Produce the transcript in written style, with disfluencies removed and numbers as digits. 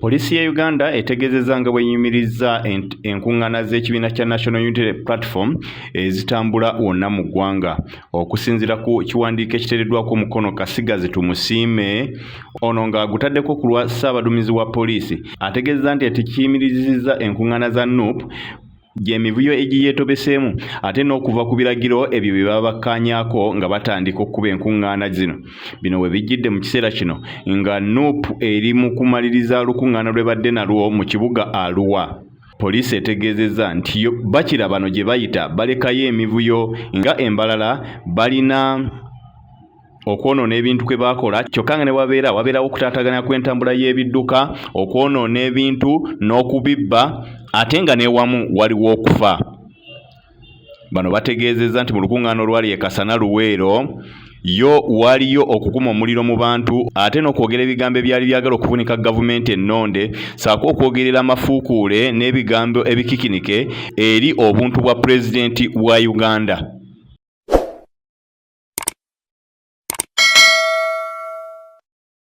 Poliisi ya Uganda etegeezezza nga bw'eyimirizza enkungaana z'ekibiina kya National Unity Platform ezitambula wonna mu ggwanga. Okusinziira ku kiwandiiko ekiteereddwako omukono Kasigazi Tumusiime, ono ng'agutaddeko ku lwa Ssaabaduumizi wa poliisi, ategeezezza nti tekiyimirizizza enkungaana za NUP gy'emivuyo egiyeetobeseemu ate n'okuva ku biragiro ebyo bye baba bakkaanyaako nga batandika okuba enkungaana zino. Bino we bijjidde mu kiseera kino nga NUP eri mu kumaliriza lukungaana lwe badde nalwo mu kibuga Arua. Poliisi etegeezezza nti bakira bano gye bayita balekayo emivuyo nga embalala balina okwonoona ebintu kwe baakola, kyokka nga ne wabeerawo okutaatagana kw'entambula y'ebidduka, okwonoona ebintu n'okubibba, ate nga n'ewamu waliwo okufa. Bano bategeezezza nti mu lukungaana olwali e Kasana Luweero waliyo okukuma omuliro mu bantu ate n'okwogera ebigambo ebyali byagala okuvunika gavumenti ennonde, ssaako okwogerera amafuukuule n'ebigambo ebikikinike eri obuntu bwa pulezidenti wa Uganda.